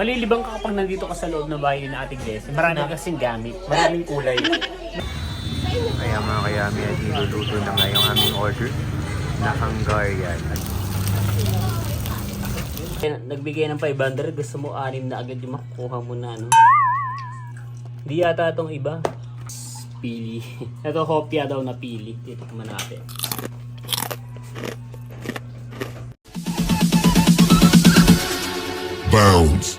Malilibang ka kapag nandito ka sa loob ng bahay na Ate Jess. Maraming kasing gamit, maraming kulay. Kaya mga kayami at iluluto na nga yung aming order na Hungarian. Nagbigay ng 500, gusto mo 6 na agad yung makukuha mo na, no? Di yata itong iba. Pili. Ito kopya daw na pili. Titikman natin. Bounce.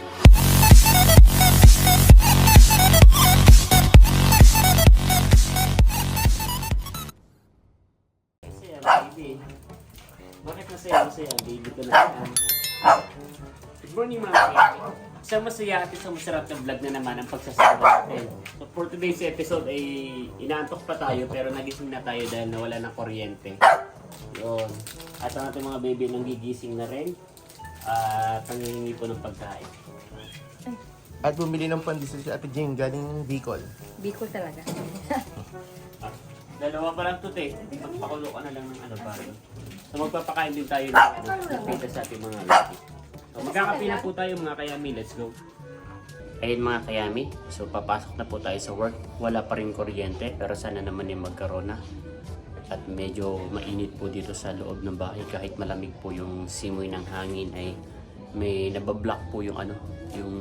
Baby. Bakit masaya, baby ko na yan? Good morning mga kaya. Isang masaya at isang masarap na vlog na naman ang pagsasama natin. So for today's episode ay inaantok pa tayo pero nagising na tayo dahil nawala ng kuryente. Yun. At ang ating mga baby nang gigising na rin. At nangihingi po ng pagkain. At bumili ng pandesal si Ate Jane galing Bicol. Bicol talaga. Dalawa pa lang to, te. Magpakulo ka na lang ng ano para. So magpapakain din tayo ng pita sa ating mga laki. So magkakapi na po tayo mga kayami. Let's go. Ayun mga kayami. So papasok na po tayo sa work. Wala pa rin kuryente pero sana naman ay magkaroon na. At medyo mainit po dito sa loob ng bahay kahit malamig po yung simoy ng hangin ay may nabablock po yung ano, yung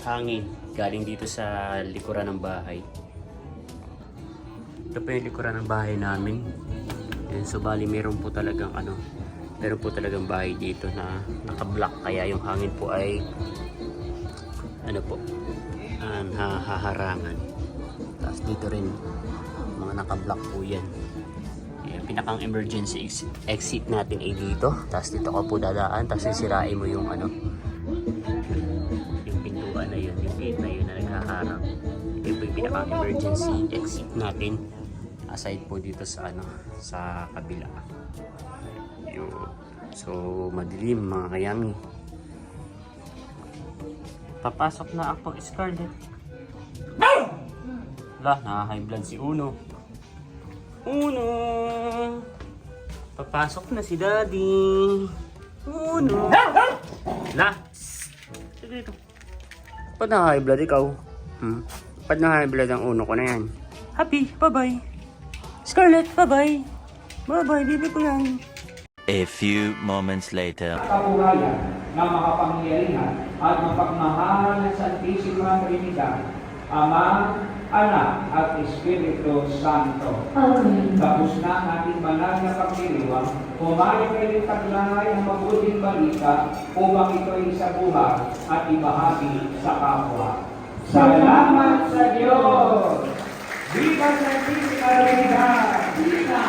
hangin galing dito sa likuran ng bahay. Ito po yung likuran ng bahay namin. Yan, so bali meron po talagang ano, meron po talagang bahay dito na nakablock kaya yung hangin po ay ano po, haharangan. Tapos dito rin mga nakablock po yan. Yan, pinakang emergency exit natin ay dito. Tapos dito ka po dadaan, tapos sisirain mo yung ano, yung pintuan na yun, yung gate na yun na naghaharang. Ito po yung pinakang emergency exit natin. Aside po dito sa ano, sa kabila. Yun. So madilim mga kayami. Papasok na ako Scarlett. Lah, naka-high blood si Uno. Uno! Papasok na si Daddy. Uno! Lah! Sige dito. Ba't naka-high blood ikaw? Ba't naka-high blood ang Uno ko na yan? Happy, bye-bye. Scarlett, bye-bye. Bye-bye, baby ko yan. A few moments later. Kabuhayan na makapangyarihan at mapagmahal ng Santisima Trinidad, Ama, Anak at Espiritu Santo. Amen. Tapos na ang ating banal na pagdiriwang, pumayo kayo taglay ang mabuting balita upang ito'y isabuhan at ibahagi sa kapwa. Salamat sa Diyos! Viva Santisima Trinidad! Viva!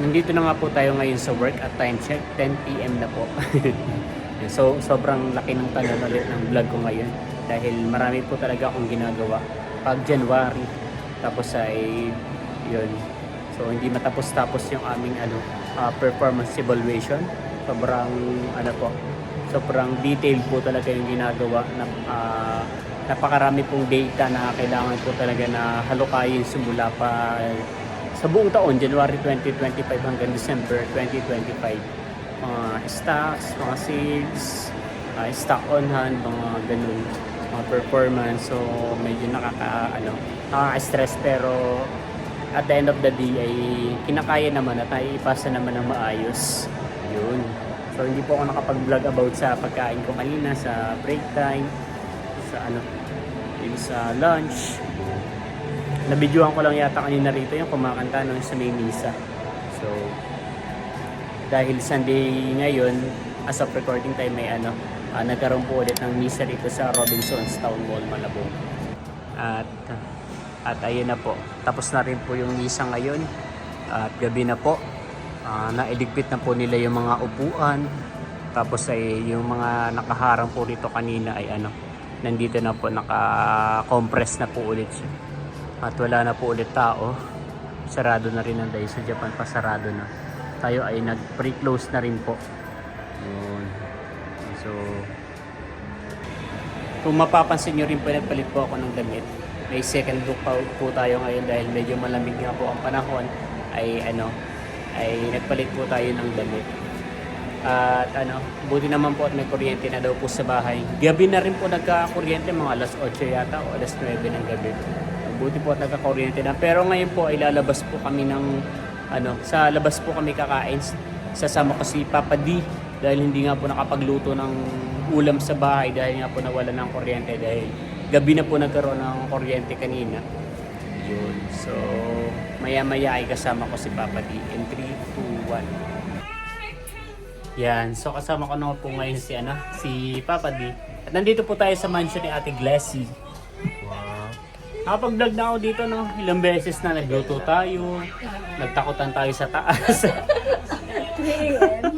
Nandito na nga po tayo ngayon sa work at time check, 10 PM na po. So sobrang laki ng tagal ulit ng vlog ko ngayon dahil marami po talaga akong ginagawa pag January. Tapos ay yun. So hindi matapos-tapos yung aming performance evaluation. Sobrang sobrang detailed po talaga yung ginagawa na napakarami pong data na kailangan po talaga na halukayin simula pa sa buong taon, January 2025 hanggang December 2025. Mga stocks, mga sales, stock on hand, mga ganun, mga performance. So medyo nakaka-stress pero at the end of the day ay kinakaya naman at naiipasa naman ng maayos. Yun. So hindi po ako nakapag-vlog about sa pagkain ko kanina, sa break time, sa Yung sa lunch. Nabidyohan ko lang yata kanina rito yung kumakanta nung sa may misa. So, dahil Sunday ngayon, as of recording time may nagkaroon po ulit ng misa dito sa Robinson's Town Mall, Malabon. At ayun na po. Tapos na rin po yung misa ngayon. At gabi na po. Nailigpit na po nila yung mga upuan. Tapos ay yung mga nakaharang po rito kanina ay nandito na po, naka-compress na po ulit siya. At wala na po ulit tao. Sarado na rin ang dahil sa Japan pa sarado na. Tayo ay nag-pre-close na rin po. Yun. So, kung mapapansin nyo rin po, nagpalit po ako ng damit. May second look po tayo ngayon dahil medyo malamig nga po ang panahon. Ay nagpalit po tayo ng damit. At buti naman po at may kuryente na daw po sa bahay. Gabi na rin po nagka-kuryente, mga alas 8 yata o alas 9 ng gabi. Buti po at nagka-kuryente na. Pero ngayon po ay lalabas po kami ng sa labas po kami kakain. Sasama ko si Papa D dahil hindi nga po nakapagluto ng ulam sa bahay dahil nga po nawala ng kuryente dahil gabi na po nagkaroon ng kuryente kanina. Yun. So, maya-maya ay kasama ko si Papa D in 3, 2, 1. Yan, so kasama ko na po ngayon si Papa D. At nandito po tayo sa mansion ni Ate Glassy. Wow. Nakapag-vlog na ako dito, no? Ilang beses na nagluto tayo. Nagtakutan tayo sa taas. 3 a.m.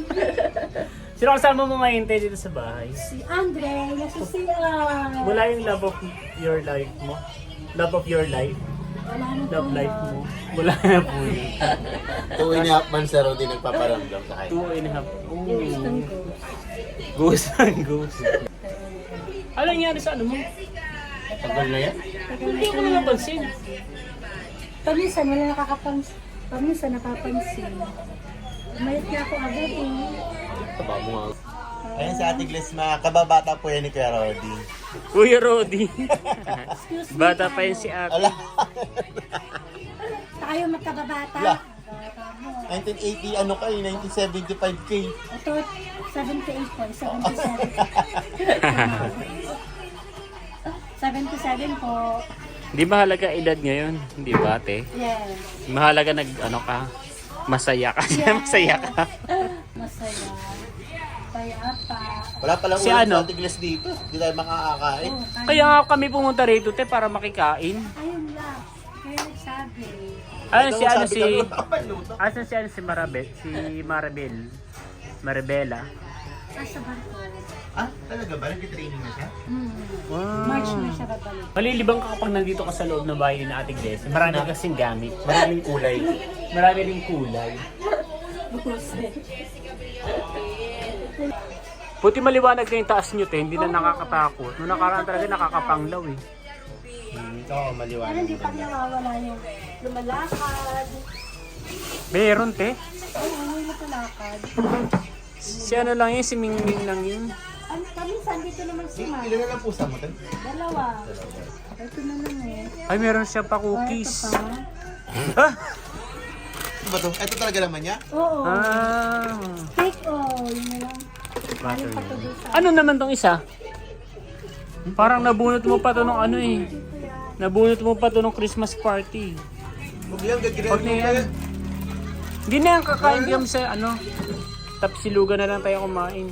Sino kasama mo ngayon tayo dito sa bahay? Si Andre, nasa CR. Wala yung love of your life mo? Love of your life? Wala na Love po. life mo? Wala na po yun. 2.5 months na raw din nagpaparamdam sa kanya. 2.5. Gustong ko. Ghost and ghost. Ano nangyari sa mo? Tagal na yan? Hindi ko na napansin. Paminsan, wala nakakapansin. Paminsan, nakapansin. Umayat niya ako agad eh. Taba mo nga. Ayun sa Ate Glass, kababata po yan ni Kuya Rodi. Kuya Rodi. Excuse me. Bata pa yun si ate. Ala, Tayo magkababata. Wala. 1980 ano kayo, 1975K. Ito, 78 po, 77. 77 po. Hindi mahalaga edad ngayon. Hindi ba ate? Yes. Mahalaga masaya ka. Yes. Masaya ka. Masaya. Payapa. Wala palang Si ulam ano? sa Ate Glass dito. Hindi tayo makakakain. Oh, Kaya nga kami pumunta rito te para makikain. ayun lang. Kaya nagsabi. Ano Ito, si sabi ka, luto. Asan si Marabel? Si Marabella. Sa barko. Ah, talaga ba? Nag-training na siya? March na siya babalik. Malilibang ka kapag nandito ka sa loob ng bahay ni Ate Glass. Marami kasing gamit. Maraming kulay. Marami ring kulay. Puti maliwanag na yung taas nyo te, hindi na nakakatakot. Noong nakaraan talaga nakakapanglaw eh. Oo, Pero maliwanag. hindi pa nawawala yung lumalakad. Meron te. Oo, yung lumalakad. Si ano lang yun, si Mingming lang yun. Paminsan dito naman si Mar. Ilan na lang pusa mo, Tan? Dalawa. Ito na lang eh. Ay, meron siya pa Oh, ito cookies. pa. Ah! Ano ba to? Ito talaga naman niya? Oo. Ah! Cake yun na lang. Ayaw pa to doon sa... Ano naman tong isa? Parang nabunot mo pa to nung ano eh. Nabunot mo pa to nung Christmas party. Huwag yan, gagawin Pag na yan. Hindi na yan kakain kami sa tapsilugan na lang tayo kumain.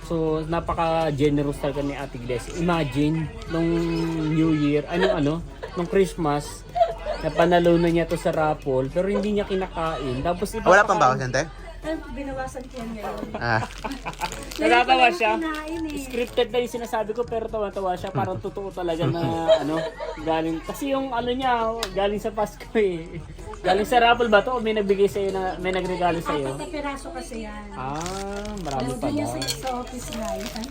So, napaka-generous talaga ni Ate Glass. Imagine, nung New Year, nung Christmas, napanalo na niya to sa raffle, pero hindi niya kinakain. Tapos Wala pang bawas yan, Tan? Ay, binawasan ko yan ngayon. Ah. Natatawa siya. Kinain eh. Scripted na yung sinasabi ko pero tawa-tawa siya. Parang totoo talaga na galing. Kasi yung niya, galing sa Pasko eh. Galing sa raffle ba to o may nagbigay sa'yo may nagregalo sa'yo? 4 piraso kasi yan. Marami Doon pala. niya sa office na yan.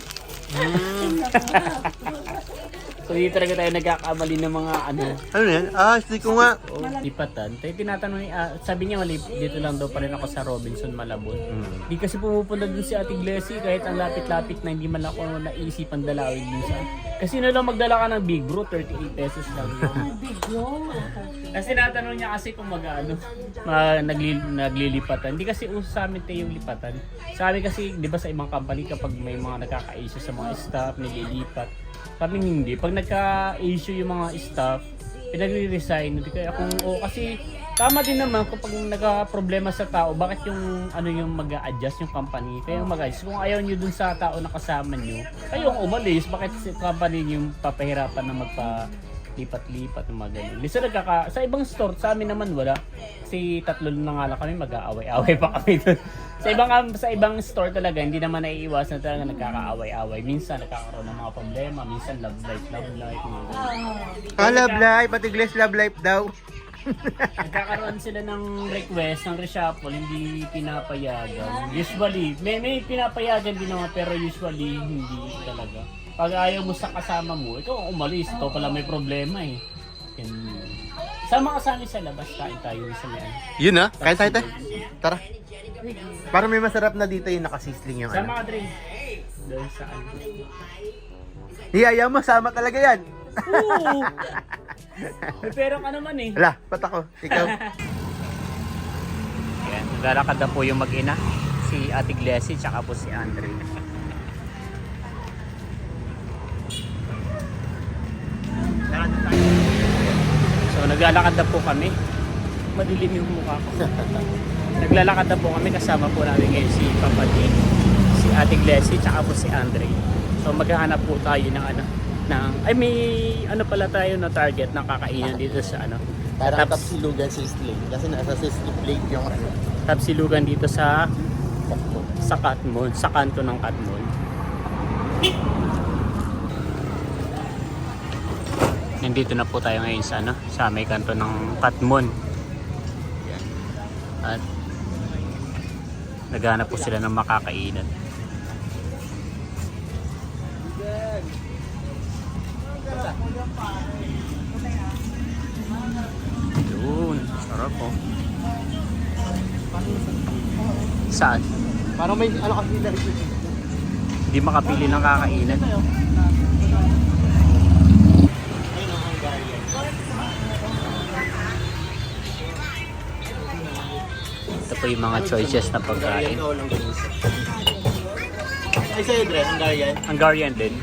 So hindi talaga tayo nagkakamali ng mga Ano yan? Ah, hindi ko nga. lipatan. Tayo tinatanong sabi niya dito lang daw pa rin ako sa Robinson, Malabon. Di kasi pumupunta dun si Ate Glassy kahit ang lapit-lapit na hindi man ako naisipang dalawin minsan. Kasi na lang magdala ka ng Big Bro, 38 pesos lang yun. Big bro. Kasi tinatanong niya kasi kung naglilipatan. Hindi kasi uso sa amin tayo yung lipatan. Sa amin kasi, di ba sa ibang company kapag may mga nagkaka-issue sa mga staff, nililipat. Kami hindi. Pag nagka-issue yung mga staff, pinagre-resign. Hindi kaya kung kasi tama din naman kapag nagka-problema sa tao, bakit yung yung mag-a-adjust yung company? Kaya yung mag-adjust. Kung ayaw nyo dun sa tao na kasama nyo, kayong umalis, bakit si company yung papahirapan na magpa-lipat-lipat ng mga ganyan. Minsan sa ibang store, sa amin naman wala. Kasi tatlo na nga lang kami, mag-aaway-away pa kami dun. Sa ibang store talaga, hindi naman naiiwasan talaga nagkakaaway-away. Minsan nagkakaroon ng mga problema, minsan love life, mga ganyan. Love life, Atigles love life daw. Nagkakaroon sila ng request, ng reshuffle, hindi pinapayagan. Usually, may pinapayagan din naman pero usually hindi talaga. Pag ayaw mo sa kasama mo, ikaw ang umalis, ito pala may problema eh. Sama ka sa amin sa labas, kain tayo sa may Yun na, kain tayo tayo. Tara. Para may masarap na dito yung nakasisling yung Sama ka drink. Doon sa Hiyaya mo, sama talaga yan. Oo! May pera ka naman eh. Hala, ba't ako? Ikaw? Ayan, naglalakad na po yung mag-ina. Si Ate Glessy, tsaka po si Andre. So naglalakad na po kami. Madilim yung mukha ko. Naglalakad na po kami, kasama po namin ngayon si Papa G, si Ate Glessy, tsaka po si Andre. So maghahanap po tayo ng may pala tayo na target ng kakainan dito sa Parang tapsilugan sa Sling. Kasi nasa Sling plate yung Tapsilugan dito sa Katmon, sa kanto ng Katmon. Nandito na po tayo ngayon sa may kanto ng Katmon. Yan. At naghanap po sila ng makakainan. Yun, sarap po. Saan? Parang may kasi dito. Hindi makapili ng kakainan. Ito po yung mga choices na pagkain. Ay sa'yo, Dre, Hungarian. Hungarian din.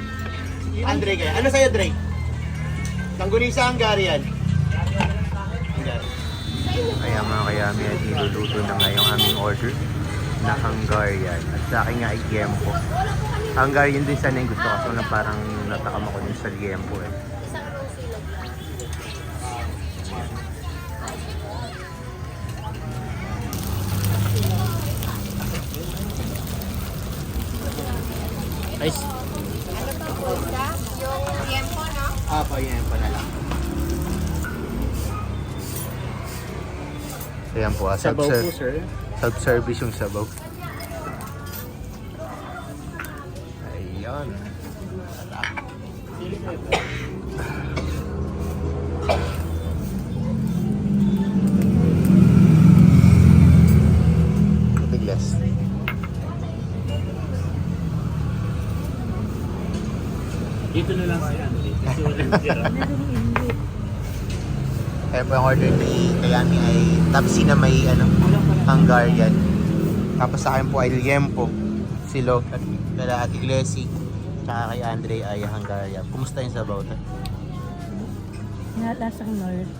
Andre kaya. Ano sa'yo, Dre? Langgunisa Hungarian. Kaya mga kayami at niluluto na nga yung aming order na Hungarian. At sa akin nga ay liempo. Hungarian din sana yung gusto ko. So parang natakam ako din sa liempo eh. Nice. Ano pa po ka? Yung liempo, no? Po, liempo na lang. Ayan po, Sabaw po, sir. self-service yung sabaw. Ayan. Biglas. Dito na lang kaya. Kasi walang tira. Kaya po yung order ni Kayami ay tapsi na may Hungarian. Tapos sa akin po ay liempo, silog, at kala Ate Glessy, tsaka kay Andre ay Hungarian. Kumusta yung sabaw to? Lasang Lord.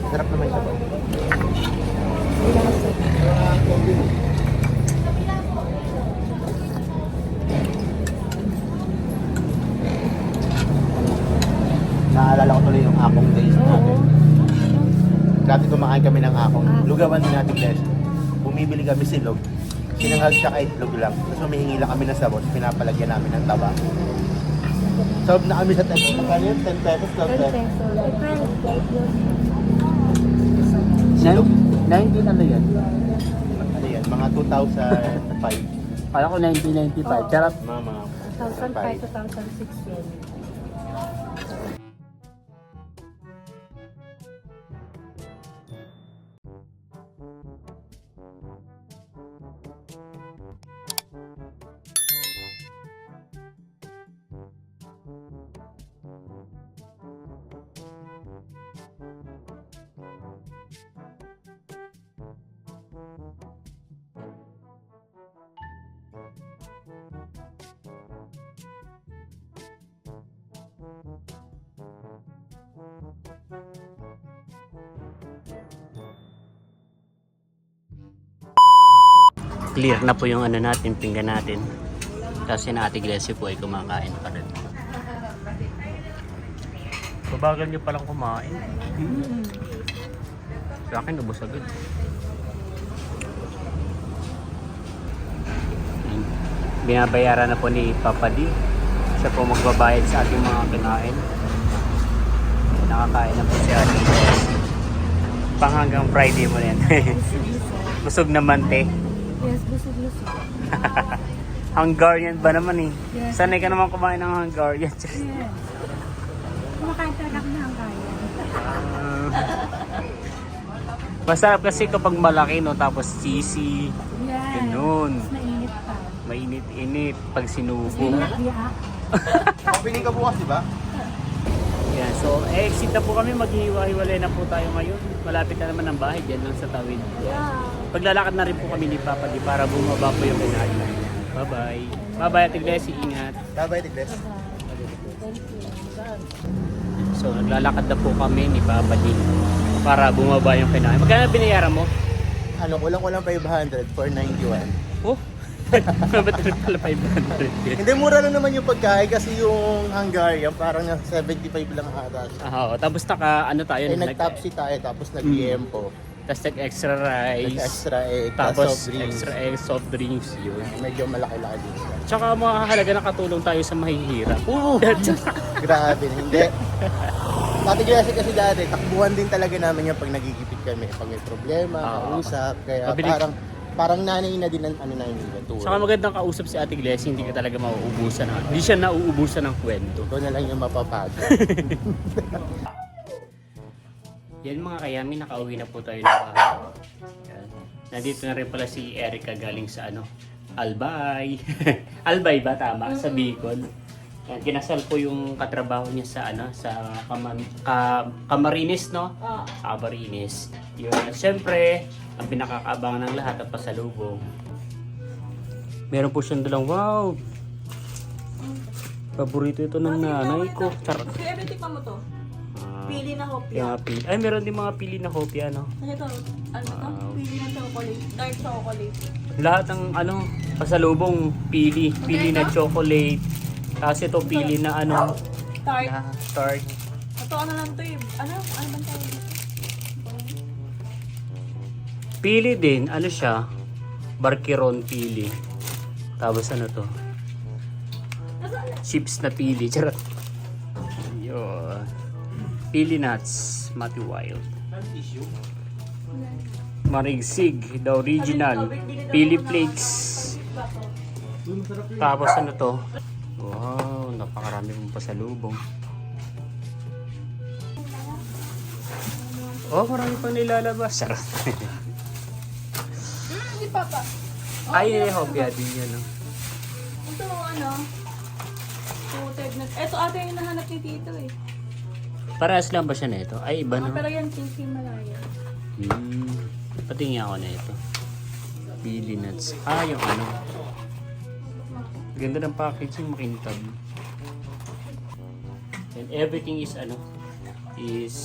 Sarap naman yung sabaw. Naalala ko tuloy yung akong days natin. Dati kumakain kami ng akong. Lugawan din natin guys. Bumibili kami silog. Sinangag siya kahit itlog lang. Tapos humihingi lang kami ng sabos. Pinapalagyan namin ng taba. Sob na kami sa 10 pesos, 12 10 pesos. pesos. Eh, 12 Silog. 19 ano yan? Ano yan? Mga 2005. Kala ko 1995. Charot. Mga 2005 to 2006 yun. Clear na po yung ano natin, pinggan natin. Kasi na Ate Gracie po ay kumakain pa rin. Babagal niyo palang kumain. Sa akin, ubos agad. Binabayaran na po ni Papa D. Siya po magbabayad sa ating mga kinain. Nakakain na po si Ate Gracie. Pang hanggang Friday mo na yan. Busog naman, te. Yes, busog-busog. Hungarian ba naman eh? Yes. Sanay ka naman kumain ng Hungarian. Yes. Kumakain talaga ako ng kaya. Masarap kasi kapag malaki, no? Tapos cheesy. Yan. Ganun. Mas mainit pa. Mainit-init pag sinubo. Biyak. Opening ka bukas, di ba? Yan. So, exit na po kami. Maghihiwa-hiwalay na po tayo ngayon. Malapit na naman ang bahay. Diyan lang sa tawid. Yeah. Paglalakad na rin po kami ni Papa Di para bumaba po yung kinain. Bye-bye. Bye-bye, Ate Gracie. Ingat. Bye-bye, Tigres. So, naglalakad na po kami ni Papa Di para bumaba yung kinain. Magkano binayaran mo? Ano, kulang-kulang 500 for 91. Oh? Ba't rin pala 500? Hindi, mura lang naman yung pagkain kasi yung Hungarian parang nasa 75 lang ata siya. Oo, tapos ano tayo? Eh, nag-tapsi tayo tapos nag-liempo. Tapos nag-extra rice. Nag-extra egg, Tapos soft drinks. extra egg, soft drinks, yun. Medyo malaki-laki din siya. Tsaka makakahalaga nakatulong tayo sa mahihirap. Oo! Grabe, hindi. Pati Gracie kasi dati, takbuhan din talaga namin yung pag nagigipit kami. Pag may problema, kausap. Kaya Mabilis. parang nanay na din ang ano namin nila. Tsaka magandang kausap si Ate Gracie, hindi ka talaga mauubusan. Hindi siya nauubusan ng kwento. Doon na lang yung mapapagod. Yan mga kayami, nakauwi na po tayo ng bahay. Yan. Nandito na rin pala si Erica galing sa Albay. Albay ba tama? Sa Bicol. Yan, kinasal po yung katrabaho niya sa sa Camarines, no? Sa Camarines. Yun. Siyempre, ang pinakakaabangan ng lahat at pasalubong. Meron po siyang dalang, wow! Paborito ito ng nanay ko. Charot. Kaya tikman mo to. Pili na hopya. Yung mga pili. Ay, meron din mga pili na hopya, no? Ito, ano to? Pili ng chocolate. Dark chocolate. Lahat ng pasalubong pili. Pili na chocolate. Tapos ito pili na Tart. na tart. Ito ano lang to eh. Ano bang tawag dito? Pili din, siya? Barkeron pili. Tapos to? Chips na pili. Charot. Yun. Pili nuts. Matty Wild. Marigsig. The original. Pili flakes. Tapos to? Wow, napakarami mong pasalubong. Oh, marami pang nilalabas. Sarap. Hindi papa. Ay, hobya din yun, no? Ito Coated na. Ito ate yung nahanap ni Tito eh. Parehas lang ba siya na ito? Ay, iba no? Pero yan Titi Malaya. Patingin ako na ito. Pili nuts. Yung Ganda ng packaging, makintab. And everything is is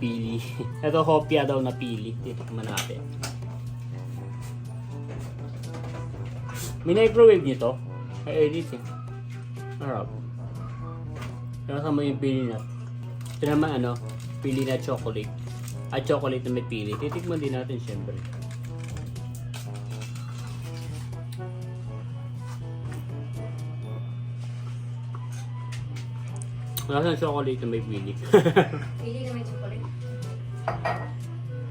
pili. Ito hopya daw na pili. Titikman natin. May microwave nito. Ay, edit eh. Harap. Kasama yung pili nut. Ito naman pili na chocolate. At chocolate na may pili. Titikman din natin syempre. Wala sa chocolate na may pili. Pili na may chocolate.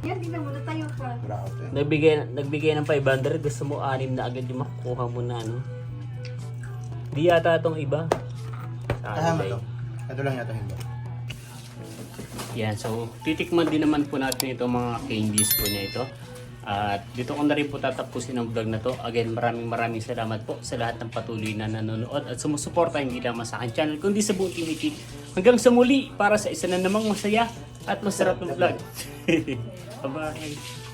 Yan, tingnan mo, natayo ka. nagbigay ng 500, gusto mo 6 na agad yung makukuha mo na ano. Di yata itong iba. Sa Kasama akin, to. Ito lang yata hindi. Yan, so titikman din naman po natin itong mga candies po na ito. At dito ko na rin po tatapusin ang vlog na to. Again, maraming salamat po sa lahat ng patuloy na nanonood at sumusuporta hindi lamang sa akin channel kundi sa buong Team. Hanggang sa muli para sa isa na namang masaya at masarap na vlog. Bye-bye.